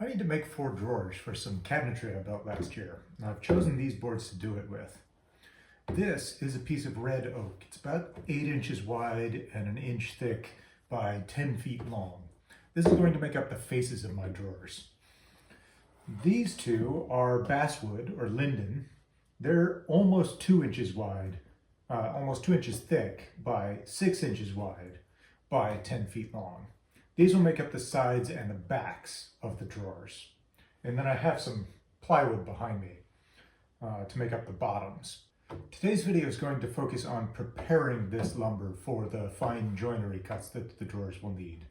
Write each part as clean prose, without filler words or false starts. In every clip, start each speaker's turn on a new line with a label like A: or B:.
A: I need to make 4 drawers for some cabinetry I built last year. And I've chosen these boards to do it with. This is a piece of red oak. It's about 8 inches wide and an inch thick by 10 feet long. This is going to make up the faces of my drawers. These two are basswood or linden. They're almost 2 inches wide, almost 2 inches thick by 6 inches wide by 10 feet long. These will make up the sides and the backs of the drawers. And then I have some plywood behind me to make up the bottoms. Today's video is going to focus on preparing this lumber for the fine joinery cuts that the drawers will need.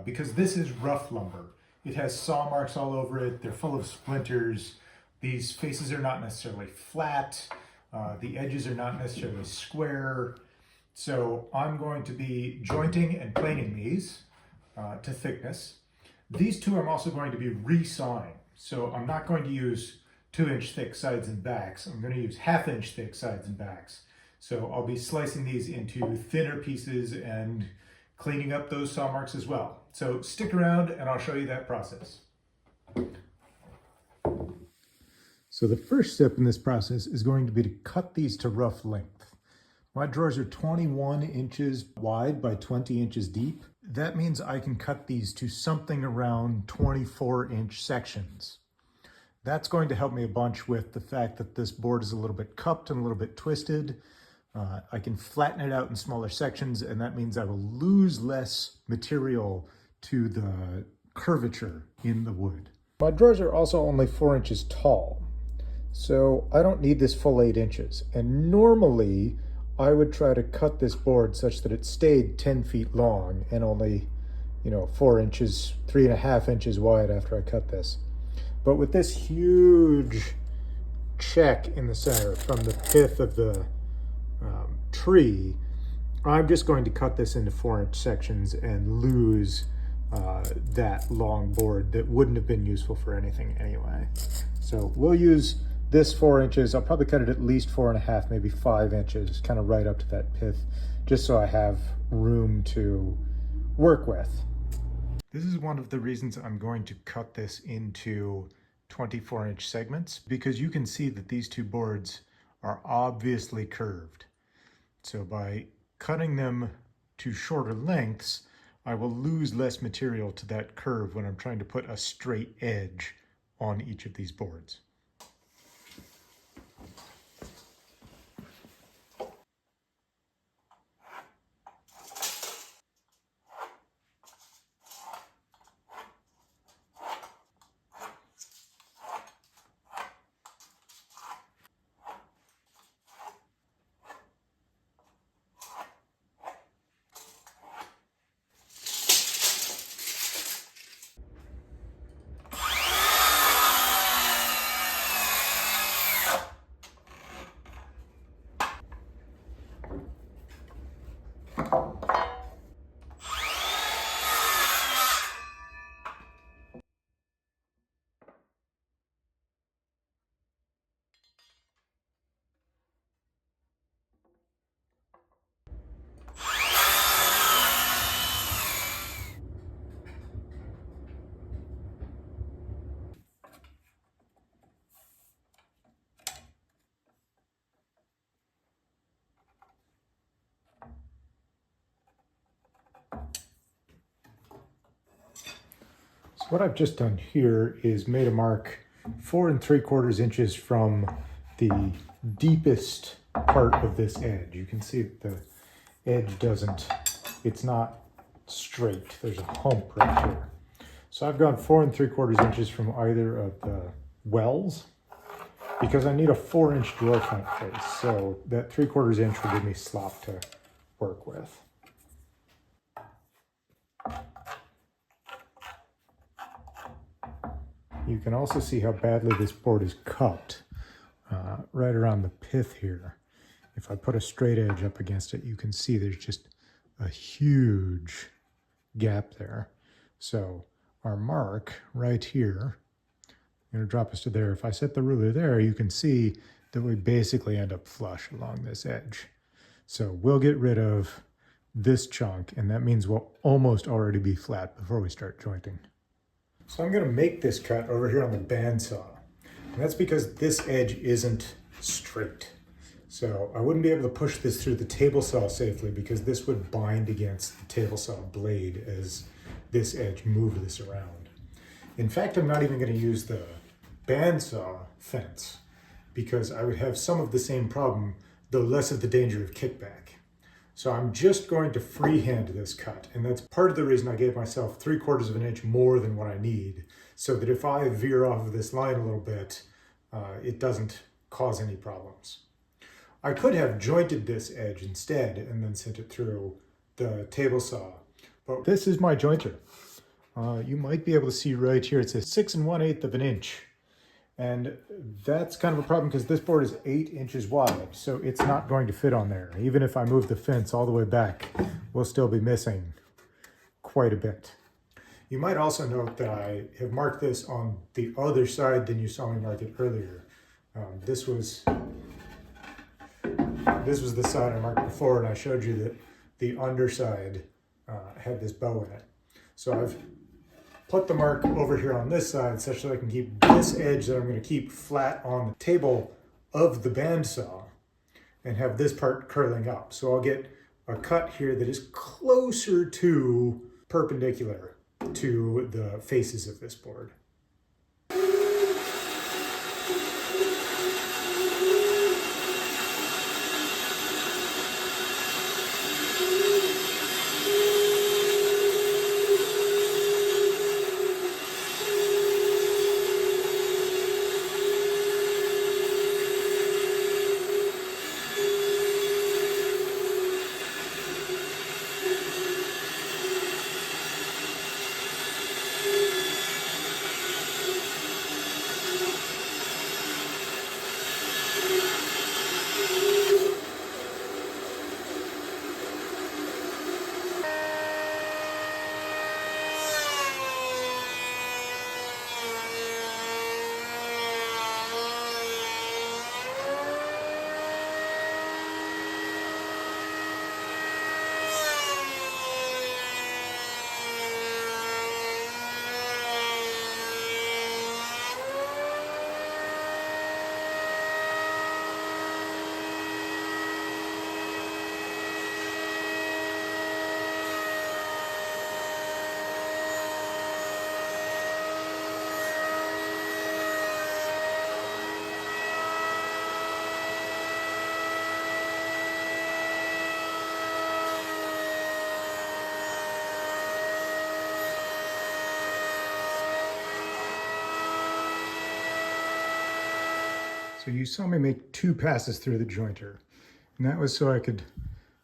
A: Because this is rough lumber. It has saw marks all over it, they're full of splinters. These faces are not necessarily flat, the edges are not necessarily square. So I'm going to be jointing and planing these to thickness. These two I'm also going to be resawing. So I'm not going to use 2-inch thick sides and backs. I'm going to use 1/2 inch thick sides and backs. So I'll be slicing these into thinner pieces and cleaning up those saw marks as well. So stick around and I'll show you that process. So the first step in this process is going to be to cut these to rough length. My drawers are 21 inches wide by 20 inches deep. That means I can cut these to something around 24-inch sections. That's going to help me a bunch with the fact that this board is a little bit cupped and a little bit twisted. I can flatten it out in smaller sections, and that means I will lose less material to the curvature in the wood. My drawers are also only 4 inches tall, so I don't need this full 8 inches. And normally, I would try to cut this board such that it stayed 10 feet long and only, 4 inches, 3.5 inches wide after I cut this. But with this huge check in the center from the pith of the tree, I'm just going to cut this into 4-inch sections and lose that long board that wouldn't have been useful for anything anyway. So we'll use this 4 inches. I'll probably cut it at least 4.5, maybe 5 inches, kind of right up to that pith, just so I have room to work with. This is one of the reasons I'm going to cut this into 24-inch segments, because you can see that these two boards are obviously curved. So by cutting them to shorter lengths, I will lose less material to that curve when I'm trying to put a straight edge on each of these boards. What I've just done here is made a mark 4 3/4 inches from the deepest part of this edge. You can see that the edge it's not straight. There's a hump right here. So I've gone 4 3/4 inches from either of the wells because I need a 4-inch drawer front face. So that 3/4 inch will give me slop to work with. You can also see how badly this board is cupped right around the pith here. If I put a straight edge up against it, you can see there's just a huge gap there. So our mark right here, I'm going to drop us to there. If I set the ruler there, you can see that we basically end up flush along this edge. So we'll get rid of this chunk, and that means we'll almost already be flat before we start jointing. So I'm going to make this cut over here on the bandsaw. And that's because this edge isn't straight. So I wouldn't be able to push this through the table saw safely because this would bind against the table saw blade as this edge moved this around. In fact, I'm not even going to use the bandsaw fence because I would have some of the same problem, though less of the danger of kickback. So I'm just going to freehand this cut, and that's part of the reason I gave myself 3/4 of an inch more than what I need, so that if I veer off of this line a little bit, it doesn't cause any problems. I could have jointed this edge instead and then sent it through the table saw, but this is my jointer. You might be able to see right here, it says 6 1/8 of an inch. And that's kind of a problem because this board is 8 inches wide, so it's not going to fit on there. Even if I move the fence all the way back, we'll still be missing quite a bit. You might also note that I have marked this on the other side than you saw me mark it earlier. This was the side I marked before, and I showed you that the underside had this bow in it. So I've put the mark over here on this side such that I can keep this edge that I'm going to keep flat on the table of the bandsaw and have this part curling up. So I'll get a cut here that is closer to perpendicular to the faces of this board. So you saw me make 2 passes through the jointer, and that was so I could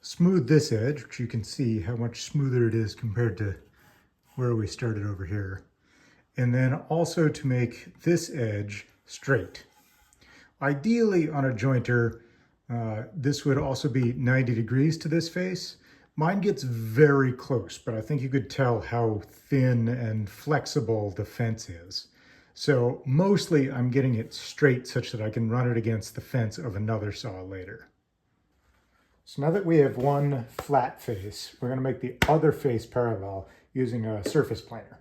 A: smooth this edge, which you can see how much smoother it is compared to where we started over here, and then also to make this edge straight. Ideally on a jointer, this would also be 90 degrees to this face. Mine gets very close, but I think you could tell how thin and flexible the fence is. So mostly I'm getting it straight such that I can run it against the fence of another saw later. So now that we have one flat face, we're going to make the other face parallel using a surface planer.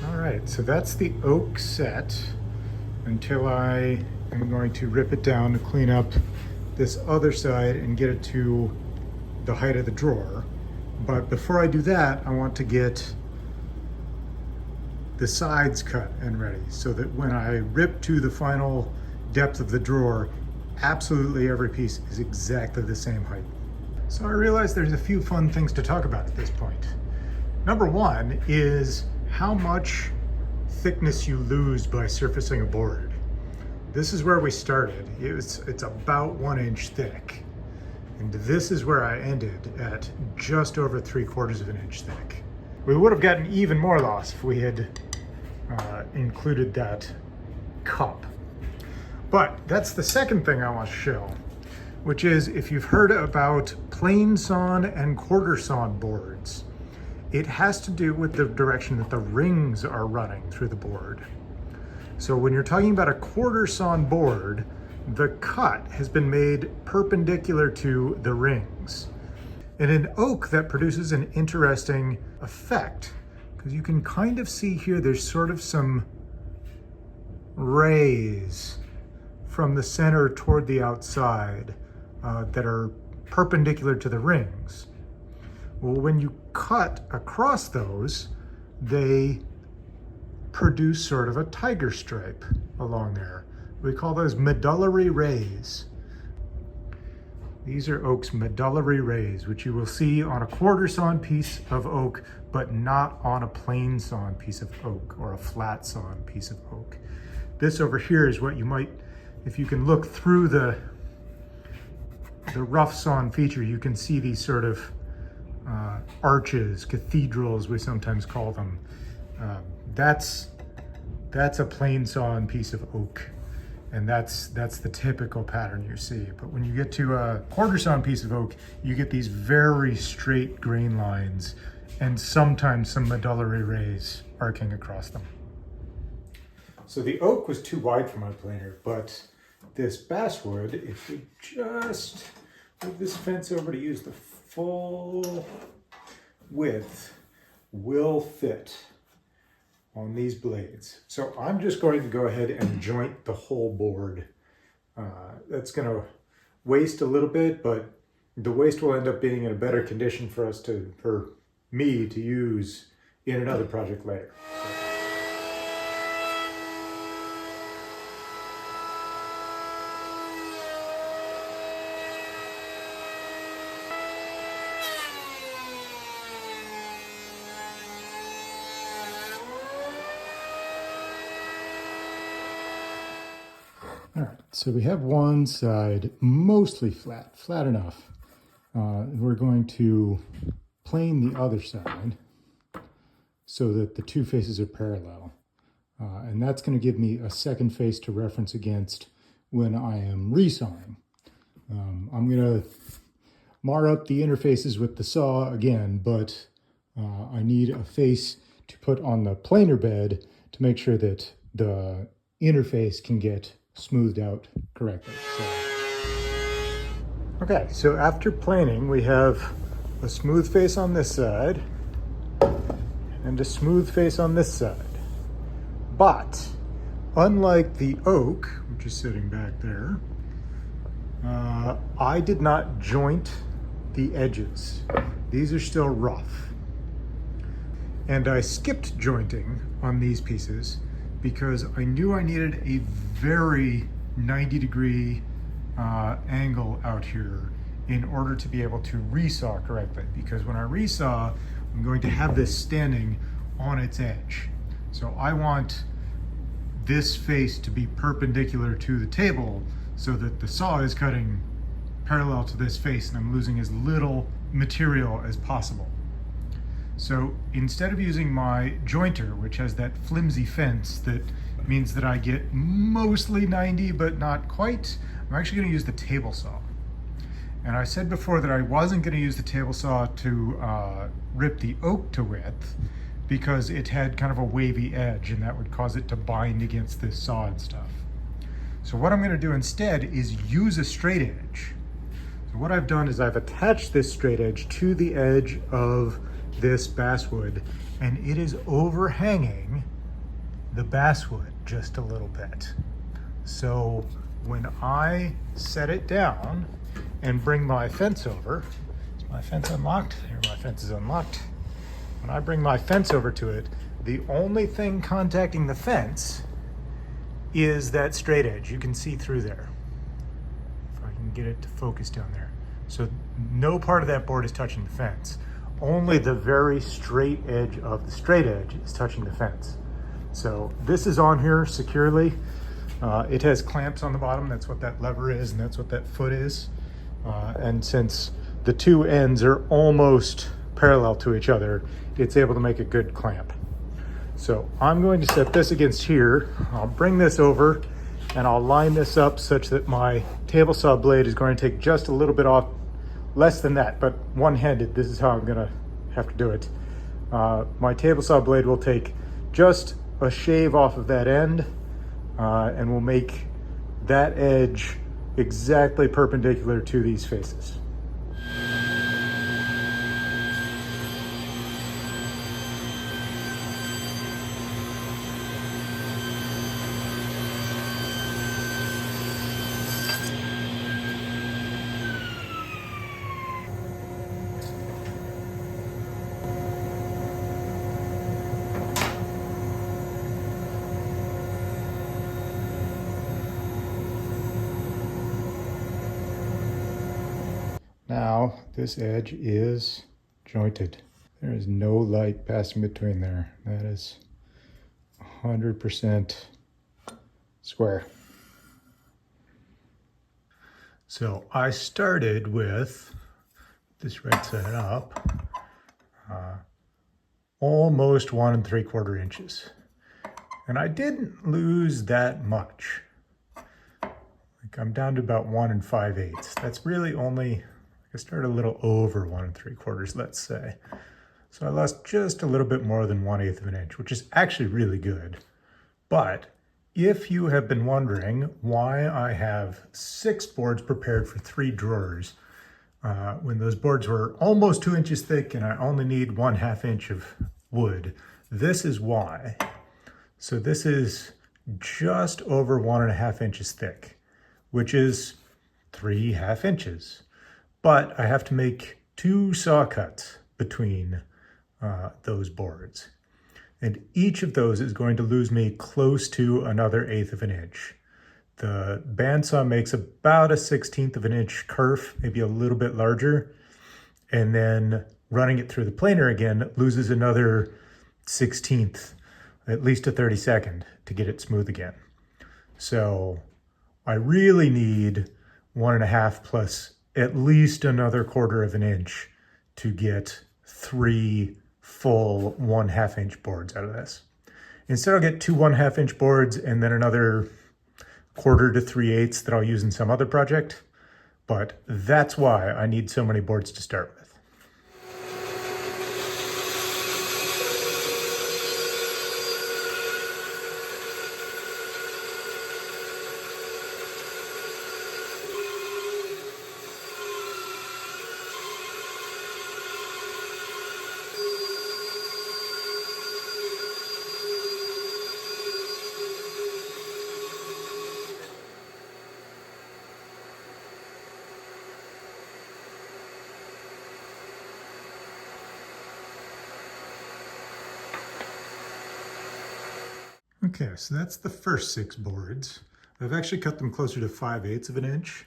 A: Alright, so that's the oak set until I am going to rip it down to clean up this other side and get it to the height of the drawer. But before I do that, I want to get the sides cut and ready so that when I rip to the final depth of the drawer, absolutely every piece is exactly the same height. So I realize there's a few fun things to talk about at this point. Number one is how much thickness you lose by surfacing a board. This is where we started. It's about 1 inch thick. And this is where I ended at just over 3/4 of an inch thick. We would have gotten even more loss if we had included that cup. But that's the second thing I want to show, which is if you've heard about plain sawn and quarter sawn boards, it has to do with the direction that the rings are running through the board. So when you're talking about a quarter sawn board, the cut has been made perpendicular to the rings. And in oak, that produces an interesting effect, because you can kind of see here there's sort of some rays from the center toward the outside that are perpendicular to the rings. Well, when you cut across those, they produce sort of a tiger stripe along there. We call those medullary rays. These are oak's medullary rays, which you will see on a quarter sawn piece of oak, but not on a plain sawn piece of oak or a flat sawn piece of oak. This over here is what you might, if you can look through the rough sawn feature, you can see these sort of arches, cathedrals we sometimes call them. That's a plain sawn piece of oak. And that's the typical pattern you see. But when you get to a quarter sawn piece of oak, you get these very straight grain lines and sometimes some medullary rays arcing across them. So the oak was too wide for my planer, but this basswood, if we just move this fence over to use the full width, will fit on these blades. So I'm just going to go ahead and joint the whole board. That's gonna waste a little bit, but the waste will end up being in a better condition for me to use in another project later. All right, so we have one side mostly flat enough. We're going to plane the other side so that the two faces are parallel. And that's going to give me a second face to reference against when I am resawing. I'm going to mar up the interfaces with the saw again, but I need a face to put on the planer bed to make sure that the interface can get smoothed out correctly. Okay, so after planing, we have a smooth face on this side and a smooth face on this side. But unlike the oak, which is sitting back there, I did not joint the edges. These are still rough. And I skipped jointing on these pieces because I knew I needed a very 90-degree angle out here in order to be able to resaw correctly. Because when I resaw, I'm going to have this standing on its edge. So I want this face to be perpendicular to the table so that the saw is cutting parallel to this face and I'm losing as little material as possible. So instead of using my jointer, which has that flimsy fence that means that I get mostly 90 but not quite, I'm actually going to use the table saw. And I said before that I wasn't going to use the table saw to rip the oak to width because it had kind of a wavy edge and that would cause it to bind against this saw and stuff. So what I'm going to do instead is use a straight edge. So what I've done is I've attached this straight edge to the edge of this basswood, and it is overhanging the basswood just a little bit. So when I set it down and bring my fence over, is my fence unlocked? Here, my fence is unlocked. When I bring my fence over to it, the only thing contacting the fence is that straight edge. You can see through there. If I can get it to focus down there. So no part of that board is touching the fence. Only the very straight edge of the straight edge is touching the fence. So this is on here securely. It has clamps on the bottom. That's what that lever is, and that's what that foot is. And since the two ends are almost parallel to each other, it's able to make a good clamp. So I'm going to set this against here. I'll bring this over and I'll line this up such that my table saw blade is going to take just a little bit off, less than that, but one-handed. This is how I'm gonna have to do it. My table saw blade will take just a shave off of that end, and we'll make that edge exactly perpendicular to these faces. Now, this edge is jointed. There is no light passing between there. That is 100% square. So I started with this right side up, almost 1 3/4 inches. And I didn't lose that much. Like I'm down to about 1 5/8. That's really only, I started a little over 1 3/4, let's say. So I lost just a little bit more than 1/8 of an inch, which is actually really good. But if you have been wondering why I have 6 boards prepared for 3 drawers, when those boards were almost 2 inches thick and I only need 1/2 inch of wood, this is why. So this is just over 1.5 inches thick, which is 3/2 inches. But I have to make 2 saw cuts between those boards. And each of those is going to lose me close to another 1/8 of an inch. The bandsaw makes about a 1/16 of an inch kerf, maybe a little bit larger. And then running it through the planer again loses another 1/16, at least a 32nd, to get it smooth again. So I really need 1.5 plus at least another 1/4 of an inch to get 3 full 1/2 inch boards out of this. Instead, I'll get 2 1/2 inch boards and then another 1/4 to 3/8 that I'll use in some other project. But that's why I need so many boards to start with. Okay, so that's the first 6 boards. I've actually cut them closer to 5/8 of an inch,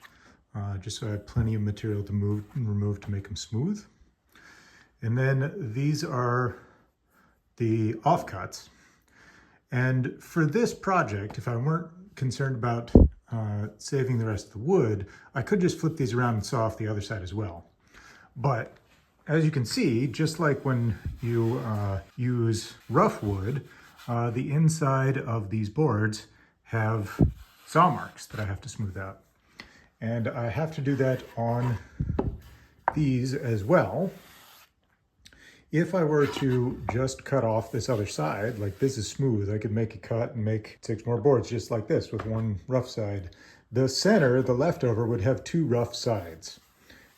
A: just so I have plenty of material to move and remove to make them smooth. And then these are the offcuts. And for this project, if I weren't concerned about saving the rest of the wood, I could just flip these around and saw off the other side as well. But as you can see, just like when you use rough wood, the inside of these boards have saw marks that I have to smooth out. And I have to do that on these as well. If I were to just cut off this other side, like this is smooth, I could make a cut and make 6 more boards just like this with 1 rough side. The center, the leftover, would have 2 rough sides.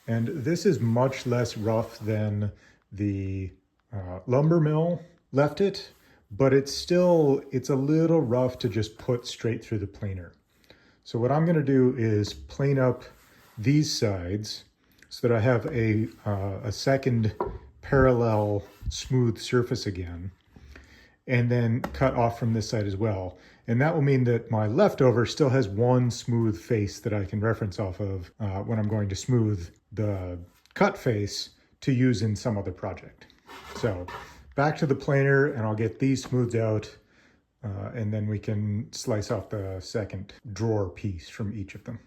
A: And this is much less rough than the lumber mill left it, but it's a little rough to just put straight through the planer. So what I'm gonna do is plane up these sides so that I have a second parallel smooth surface again, and then cut off from this side as well. And that will mean that my leftover still has 1 smooth face that I can reference off of when I'm going to smooth the cut face to use in some other project. So back to the planer, and I'll get these smoothed out and then we can slice off the second drawer piece from each of them.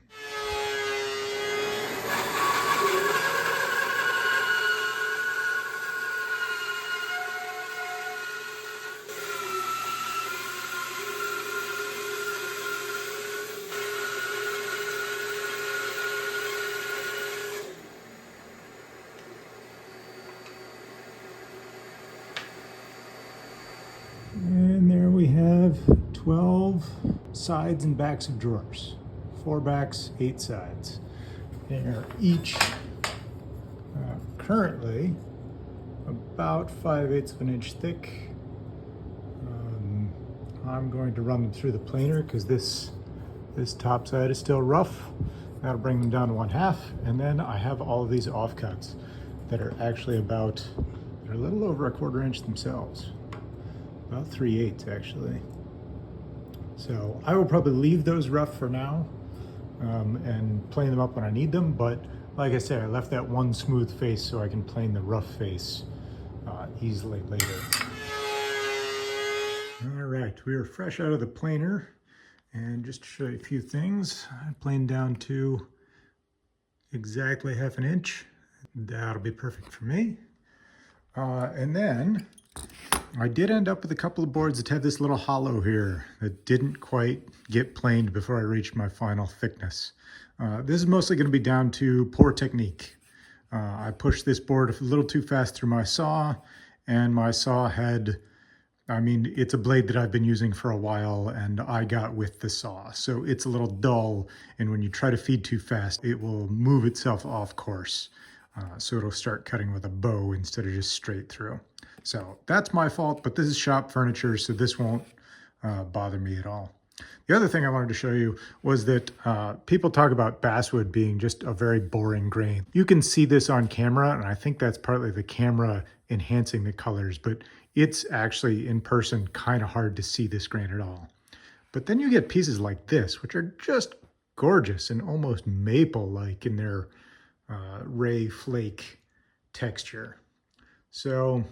A: And there we have 12 sides and backs of drawers. 4 backs, 8 sides. They're each currently about 5/8 of an inch thick. I'm going to run them through the planer because this top side is still rough. That'll bring them down to 1/2. And then I have all of these offcuts that are actually they're a little over 1/4 inch themselves. About 3/8 actually. So I will probably leave those rough for now and plane them up when I need them. But like I said, I left that one smooth face so I can plane the rough face easily later. All right, we are fresh out of the planer. And just to show you a few things, I planed down to exactly 1/2 inch. That'll be perfect for me. And then I did end up with a couple of boards that have this little hollow here that didn't quite get planed before I reached my final thickness. This is mostly going to be down to poor technique. I pushed this board a little too fast through my saw, and my saw had, it's a blade that I've been using for a while, and I got with the saw. So it's a little dull, and when you try to feed too fast, it will move itself off course. So it'll start cutting with a bow instead of just straight through. So that's my fault, but this is shop furniture, so this won't bother me at all. The other thing I wanted to show you was that people talk about basswood being just a very boring grain. You can see this on camera, and I think that's partly the camera enhancing the colors, but it's actually in person kind of hard to see this grain at all. But then you get pieces like this, which are just gorgeous and almost maple-like in their ray flake texture. So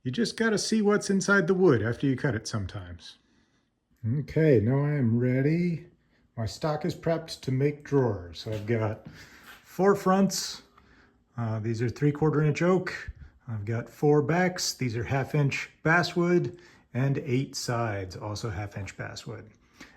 A: you just got to see what's inside the wood after you cut it sometimes. Okay, now I am ready. My stock is prepped to make drawers. So I've got 4 fronts. These are 3/4 inch oak. I've got 4 backs. These are 1/2 inch basswood, and 8 sides, also 1/2 inch basswood.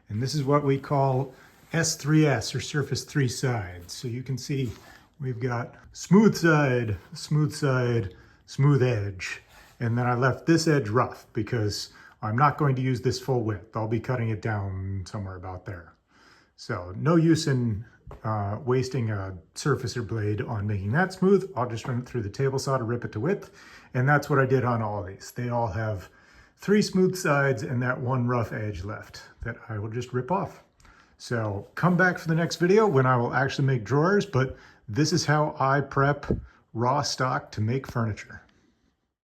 A: And this is what we call S3S, or surface 3 sides. So you can see we've got smooth side, smooth edge. And then I left this edge rough because I'm not going to use this full width. I'll be cutting it down somewhere about there. So no use in wasting a surfacer blade on making that smooth. I'll just run it through the table saw to rip it to width. And that's what I did on all these. They all have 3 smooth sides and that one rough edge left that I will just rip off. So come back for the next video when I will actually make drawers, but this is how I prep raw stock to make furniture.